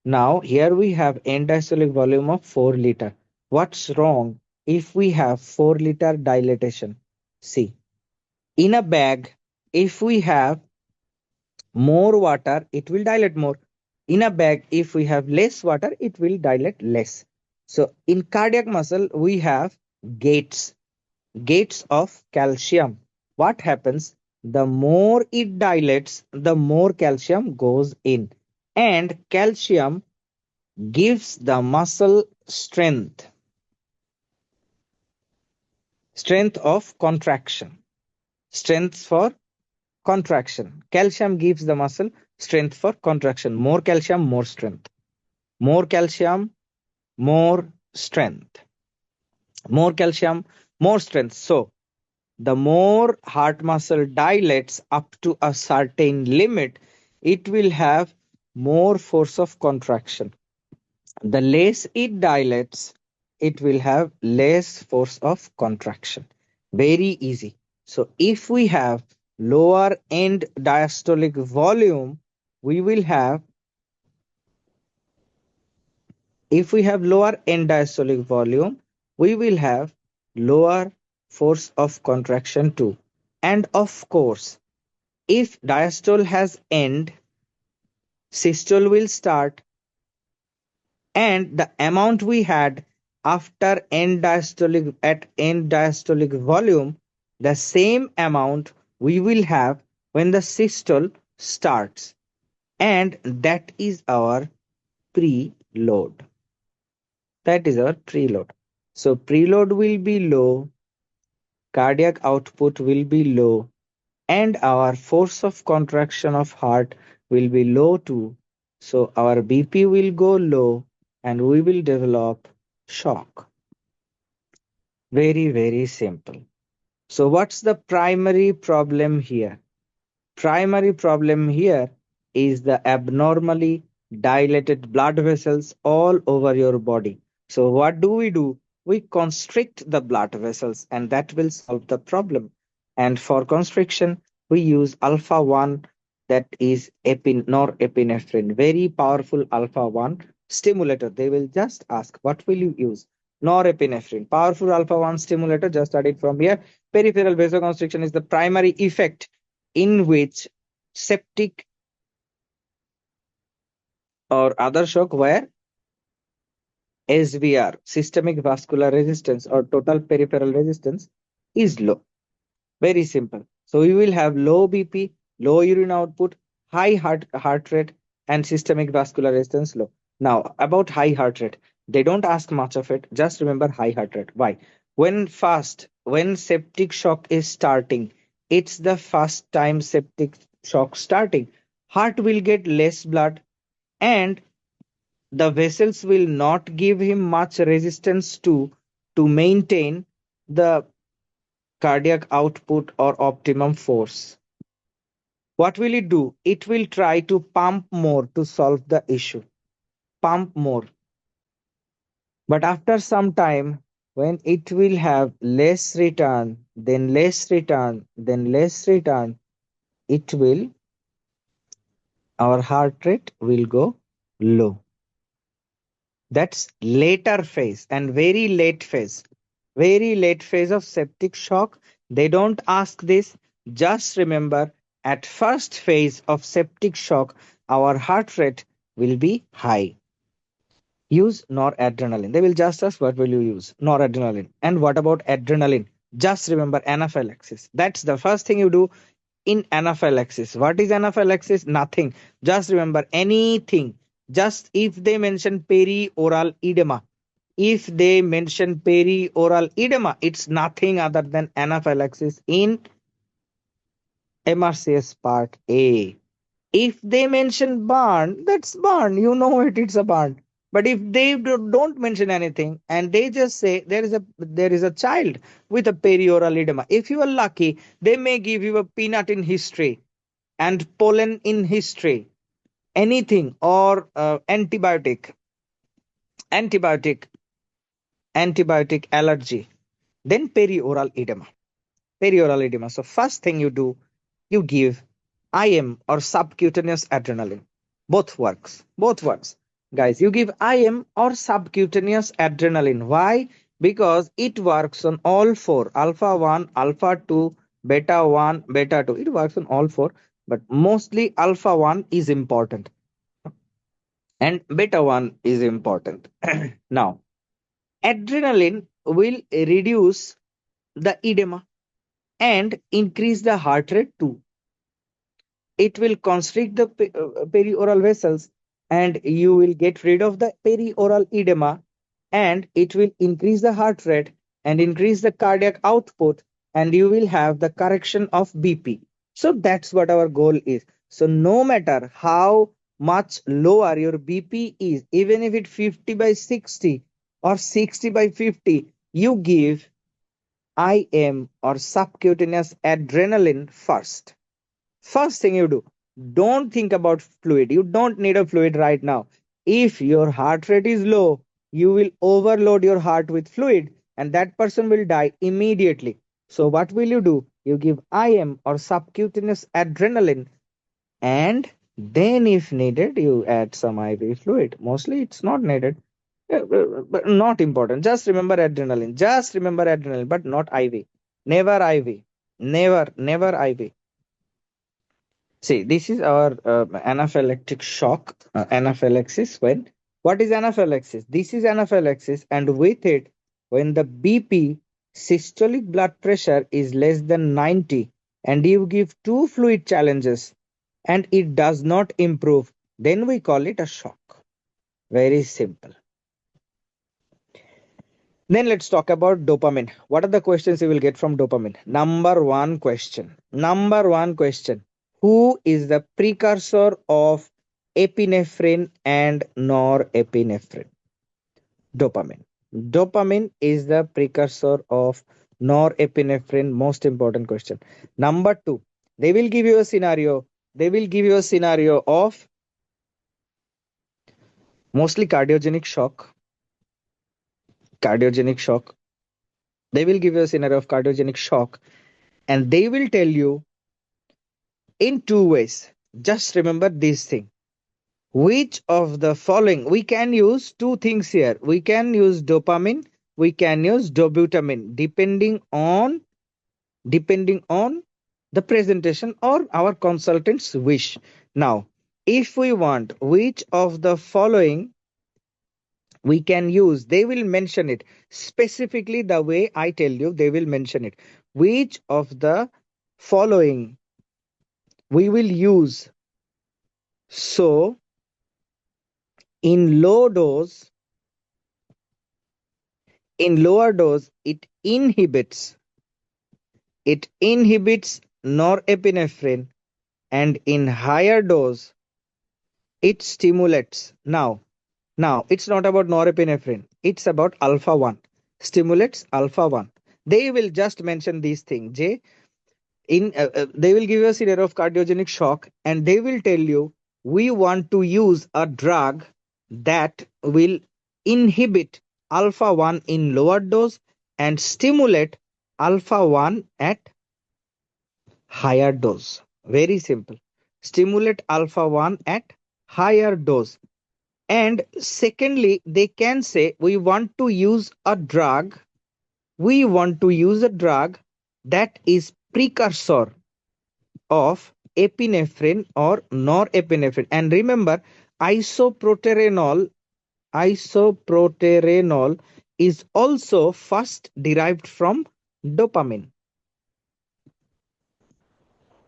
S1: Now here we have end diastolic volume of 4 liter. What's wrong if we have 4 liter dilatation? See, in a bag, if we have more water, it will dilate more. In a bag, if we have less water, it will dilate less. So in cardiac muscle, we have gates, gates of calcium. What happens? The more it dilates, the more calcium goes in. And calcium gives the muscle strength, strength of contraction, strength for contraction. Calcium gives the muscle strength for contraction. More calcium, more strength. More calcium, more strength. More calcium, more strength. So the more heart muscle dilates up to a certain limit, it will have more force of contraction. The less it dilates, it will have less force of contraction. Very easy. So if we have lower end diastolic volume, we will have, if we have lower end diastolic volume, we will have lower force of contraction too. And of course, if diastole has end, systole will start, and the amount we had after end diastolic at end diastolic volume, the same amount we will have when the systole starts, and that is our preload. That is our preload. So preload will be low, cardiac output will be low, and our force of contraction of heart will be low too. So our BP will go low and we will develop shock. Very, very simple. So what's the primary problem here? Primary problem here is the abnormally dilated blood vessels all over your body. So what do? We constrict the blood vessels, and that will solve the problem. And for constriction, we use alpha 1, that is norepinephrine, very powerful alpha 1 stimulator. They will just ask, what will you use? Norepinephrine, powerful alpha 1 stimulator, just studied from here. Peripheral vasoconstriction is the primary effect in which septic or other shock, where SVR, systemic vascular resistance or total peripheral resistance, is low. Very simple. So we will have low BP, low urine output, high heart rate, and systemic vascular resistance low. Now, about high heart rate, they don't ask much of it. Just remember high heart rate. Why? When septic shock is starting, it's the first time septic shock starting. Heart will get less blood, and the vessels will not give him much resistance to maintain the cardiac output or optimum force. What will it do? It will try to pump more to solve the issue. Pump more. But after some time, when it will have less return, then less return, then less return, it will, our heart rate will go low. That's later phase and very late phase. Very late phase of septic shock. They don't ask this. Just remember, at first phase of septic shock, our heart rate will be high. Use noradrenaline. They will just ask, what will you use? Noradrenaline. And what about adrenaline? Just remember anaphylaxis. That's the first thing you do in anaphylaxis. What is anaphylaxis? Nothing. Just remember anything. Just if they mention perioral edema, if they mention perioral edema, it's nothing other than anaphylaxis in MRCS part A. If they mention barn, that's barn. You know it, it's a barn. But if they don't mention anything and they just say there is a child with a perioral edema, if you are lucky, they may give you a peanut in history and pollen in history, anything, or antibiotic, antibiotic allergy, then perioral edema. Perioral edema. So first thing you do, you give IM or subcutaneous adrenaline. Both works. Both works. Guys, you give IM or subcutaneous adrenaline. Why? Because it works on all four. Alpha 1, alpha 2, beta 1, beta 2. It works on all four. But mostly alpha 1 is important. And beta 1 is important. Now, adrenaline will reduce the edema and increase the heart rate too. It will constrict the perioral vessels and you will get rid of the perioral edema, and it will increase the heart rate and increase the cardiac output, and you will have the correction of BP. So that's what our goal is. So no matter how much lower your BP is, even if it's 50 by 60 or 60 by 50, you give IM or subcutaneous adrenaline first. First thing you do, don't think about fluid. You don't need a fluid right now. If your heart rate is low, you will overload your heart with fluid and that person will die immediately. So, what will you do? You give IM or subcutaneous adrenaline, and then, if needed, you add some IV fluid. Mostly, it's not needed. But not important. Just remember adrenaline. Just remember adrenaline, but not IV. Never IV. Never IV. See, this is our anaphylactic shock, anaphylaxis. When what is anaphylaxis? This is anaphylaxis, and with it, when the BP, systolic blood pressure, is less than 90, and you give two fluid challenges, and it does not improve, then we call it a shock. Very simple. Then let's talk about dopamine. What are the questions you will get from dopamine? Number one question. Number one question. Who is the precursor of epinephrine and norepinephrine? Dopamine. Dopamine is the precursor of norepinephrine. Most important question. Number two. They will give you a scenario. They will give you a scenario of mostly cardiogenic shock. Cardiogenic shock. They will give you a scenario of cardiogenic shock, and they will tell you in two ways. Just remember this thing. Which of the following? We can use two things here. We can use dopamine, we can use dobutamine, depending on the presentation or our consultant's wish. Now, if we want which of the following we can use, they will mention it specifically the way I tell you. They will mention it. Which of the following we will use? So, in low dose, in lower dose, it inhibits norepinephrine, and in higher dose, it stimulates. Now, Now, it's not about norepinephrine, it's about alpha 1. Stimulates alpha 1. They will just mention these things. J they will give you a scenario of cardiogenic shock and they will tell you we want to use a drug that will inhibit alpha 1 in lower dose and stimulate alpha 1 at higher dose. Very simple. Stimulate alpha 1 at higher dose. And secondly, they can say we want to use a drug that is precursor of epinephrine or norepinephrine. And remember, isoproterenol isoproterenol is also first derived from dopamine.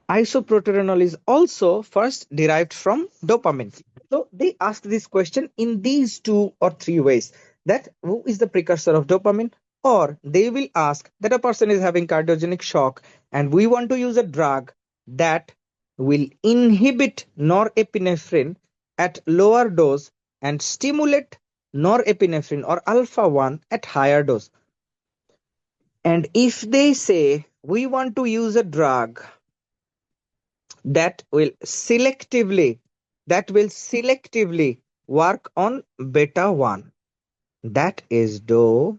S1: Isoproterenol is also first derived from dopamine. So they ask this question in these two or three ways, that who is the precursor of dopamine, or they will ask that a person is having cardiogenic shock and we want to use a drug that will inhibit norepinephrine at lower dose and stimulate norepinephrine or alpha 1 at higher dose. And if they say we want to use a drug that will selectively work on beta 1, that is dobutamine.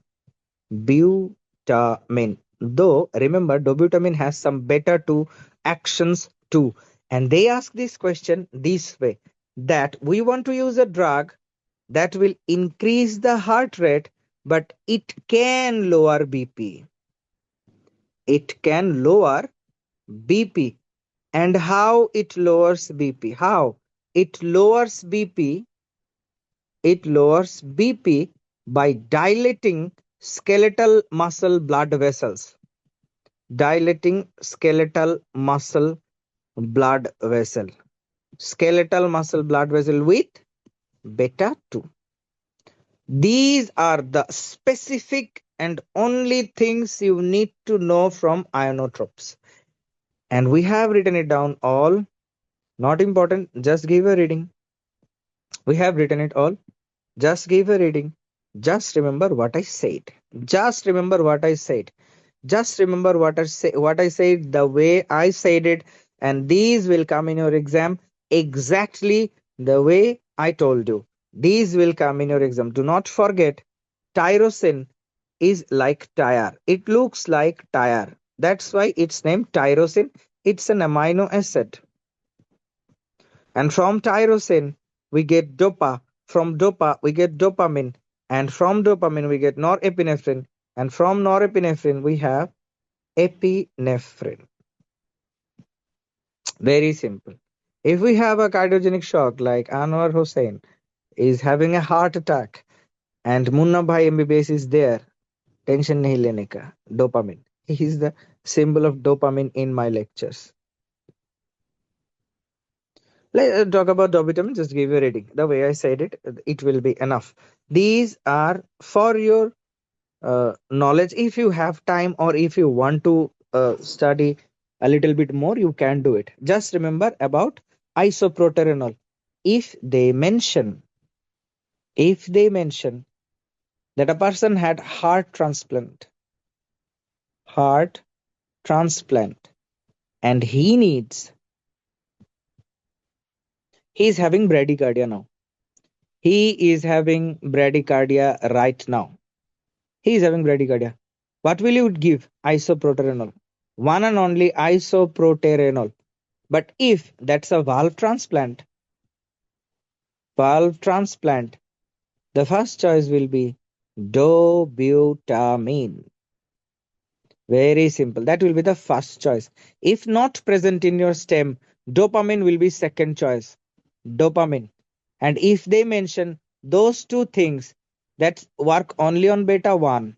S1: Though remember, dobutamine has some beta 2 actions too. And they ask this question this way, that we want to use a drug that will increase the heart rate but it can lower bp. It can lower bp. And how it lowers bp? How it lowers bp? It lowers bp by dilating skeletal muscle blood vessels. Dilating skeletal muscle blood vessel. Skeletal muscle blood vessel with beta 2. These are the specific and only things you need to know from ionotropes. And we have written it down all. Not important, just give a reading. We have written it all. Just give a reading. Just remember what I said. Just remember what I said. Just remember what I said the way I said it, and these will come in your exam exactly the way I told you. These will come in your exam. Do not forget, tyrosine is like tire. It looks like tire. That's why it's named tyrosine. It's an amino acid. And from tyrosine, we get dopa. From dopa, we get dopamine. And from dopamine, we get norepinephrine. And from norepinephrine, we have epinephrine. Very simple. If we have a cardiogenic shock like Anwar Hussain is having a heart attack and Munna Bhai MBBS is there, tension nahi lene ka, dopamine. He is the symbol of dopamine in my lectures. Let's talk about dobutamine. Just give you a reading. The way I said it, it will be enough. These are for your knowledge. If you have time or if you want to study a little bit more, you can do it. Just remember about isoproterenol. If they mention, if they mention that a person had heart transplant, and he is having bradycardia now. He is having bradycardia right now. He is having bradycardia. What will you give? Isoproterenol. One and only isoproterenol. But if that's a valve transplant, the first choice will be dobutamine. Very simple. That will be the first choice. If not present in your stem, dopamine will be second choice. Dopamine. And if they mention those two things that work only on beta 1,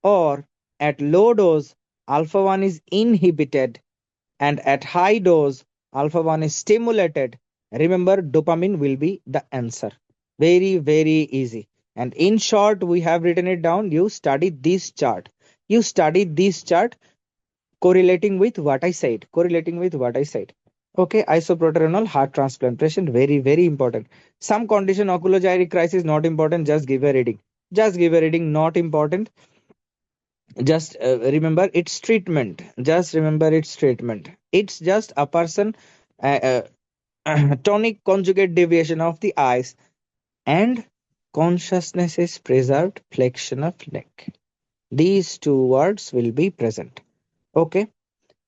S1: or at low dose alpha 1 is inhibited and at high dose alpha 1 is stimulated, remember dopamine will be the answer. Very, very easy. And in short, we have written it down. You study this chart. You study this chart correlating with what I said. Correlating with what I said. Okay, isoproterenol, heart transplant patient, very, very important. Some condition, oculogyric crisis, not important, just give a reading. Just give a reading, not important. Just remember its treatment. Just remember its treatment. It's just a person, tonic conjugate deviation of the eyes, and consciousness is preserved, flexion of neck. These two words will be present. Okay.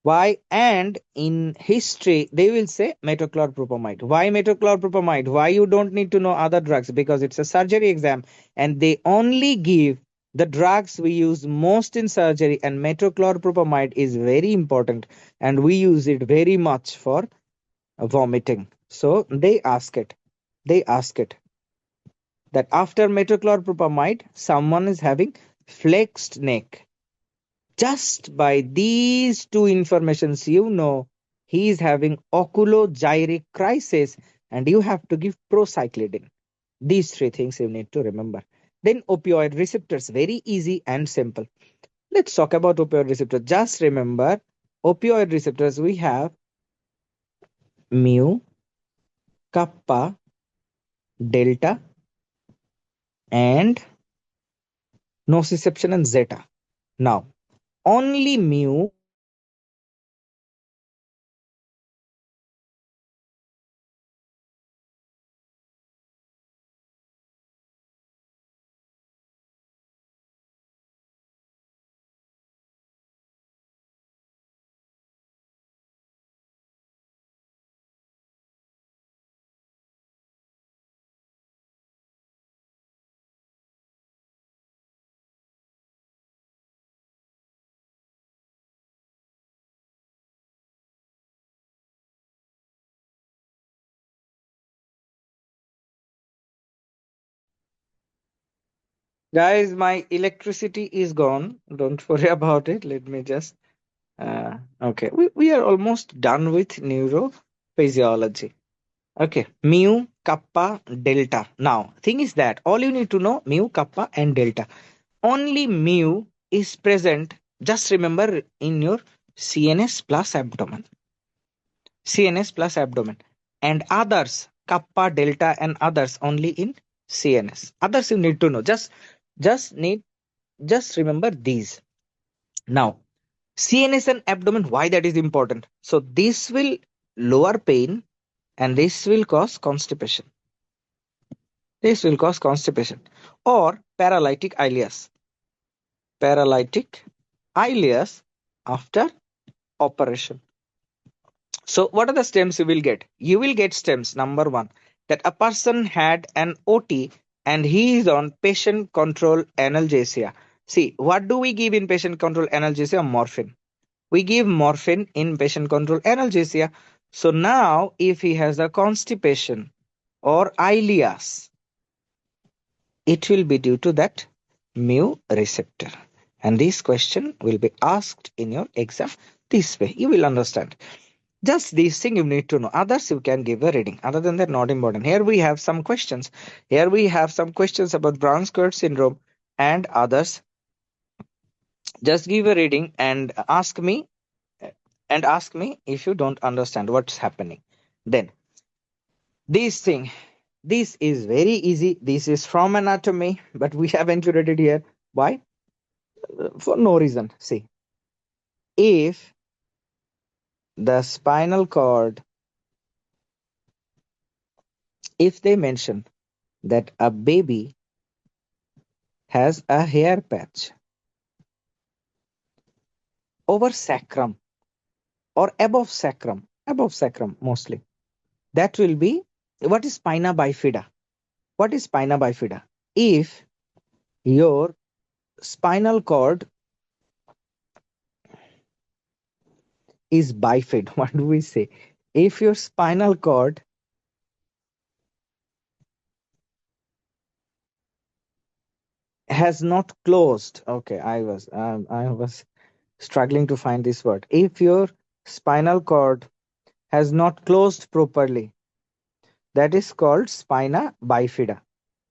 S1: Why? And in history, they will say metoclopropamide. Why metoclopropamide? Why you don't need to know other drugs? Because it's a surgery exam and they only give the drugs we use most in surgery, and metoclopropamide is very important and we use it very much for vomiting. So they ask it. They ask it that after metoclopropamide, someone is having flexed neck. Just by these two informations, you know he is having oculogyric crisis and you have to give procyclidine. These three things you need to remember. Then opioid receptors, very easy and simple. Let's talk about opioid receptors. Just remember opioid receptors we have mu, kappa, delta, and nociception and zeta. Now, only mu is present in CNS plus abdomen. Only mu is present in CNS plus abdomen. Only mu is present in CNS plus abdomen. Guys, my electricity is gone. Don't worry about it. Let me just. Okay, we are almost done with neurophysiology. Okay, mu, kappa, delta. Now, thing is that all you need to know mu, kappa, and delta. Only mu is present. Just remember in your CNS plus abdomen. CNS plus abdomen. And others, kappa, delta, and others only in CNS. Others you need to know. Just need just remember these. Now, CNS and abdomen, why that is important? So this will lower pain and this will cause constipation. This will cause constipation or paralytic ileus. Paralytic ileus after operation. So what are the stems you will get? You will get stems. Number one, that a person had an OT and he is on patient control analgesia. See, what do we give in patient control analgesia? Morphine. We give morphine in patient control analgesia. So now, if he has a constipation or ileus, it will be due to that mu receptor. And this question will be asked in your exam this way. You will understand. Just these things you need to know. Others you can give a reading. Other than that, not important. Here we have some questions. Here we have some questions about brown skirt syndrome and others. Just give a reading and ask me if you don't understand what's happening. Then this thing, this is very easy. This is from anatomy, but we have included it here. Why? For no reason. See, if the spinal cord, if they mention that a baby has a hair patch over sacrum or above sacrum mostly, that will be what is spina bifida. What is spina bifida? If your spinal cord is bifid, what do we say? If your spinal cord has not closed, okay, I was struggling to find this word. If your spinal cord has not closed properly, that is called spina bifida.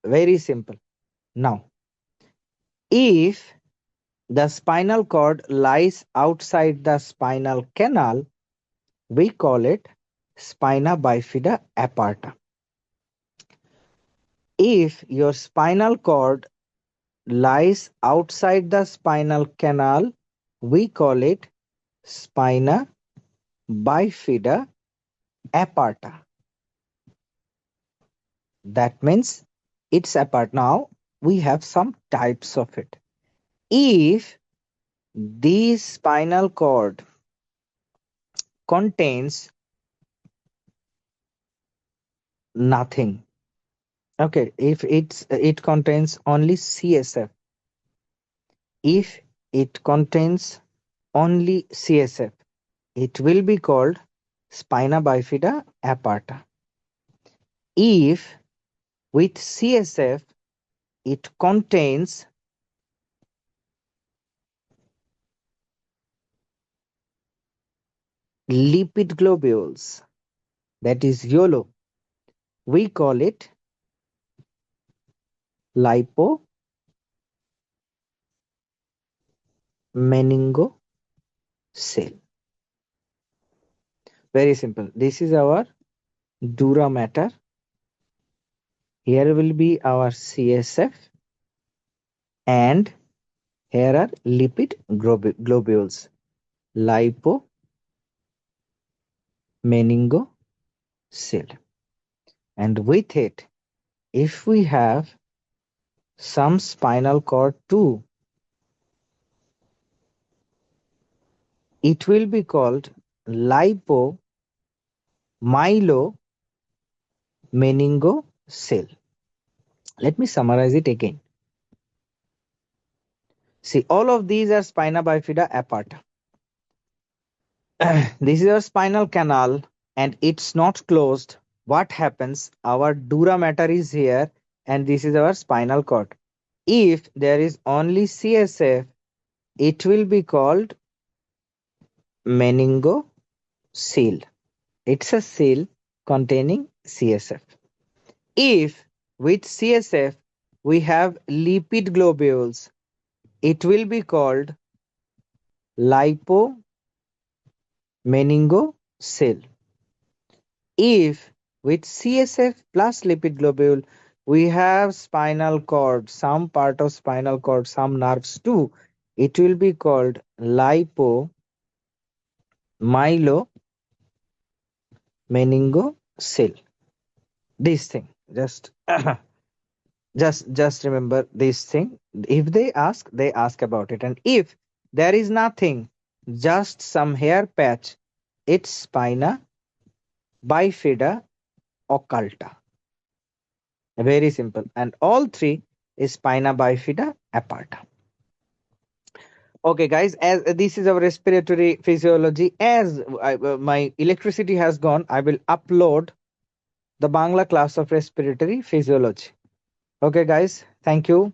S1: Very simple. Now, if the spinal cord lies outside the spinal canal, we call it spina bifida aperta. If your spinal cord lies outside the spinal canal, we call it spina bifida aperta. That means it's apart. Now we have some types of it. If the spinal cord contains nothing, okay, if it contains only CSF, if it contains only CSF, it will be called spina bifida aperta. If with CSF it contains lipid globules, that is YOLO, we call it lipomeningocele. Very simple. This is our dura matter. Here will be our CSF, and here are lipid globules, lipomeningocele. And with it, if we have some spinal cord too, it will be called lipomyelomeningocele. Let me summarize it again. See, all of these are spina bifida aperta. This is our spinal canal and it's not closed. What happens? Our dura mater is here and this is our spinal cord. If there is only CSF, it will be called meningocele. It's a cell containing CSF. If with CSF we have lipid globules, it will be called lipomeningocele. If with CSF plus lipid globule we have spinal cord, some part of spinal cord, some nerves too, it will be called lipomyelomeningocele. This thing, just remember this thing. If they ask about it, and if there is nothing, just some hair patch, it's spina bifida occulta. Very simple. And all three is spina bifida aperta. Okay, guys, as this is our respiratory physiology, as my electricity has gone, I will upload the Bangla class of respiratory physiology. Okay, guys, thank you.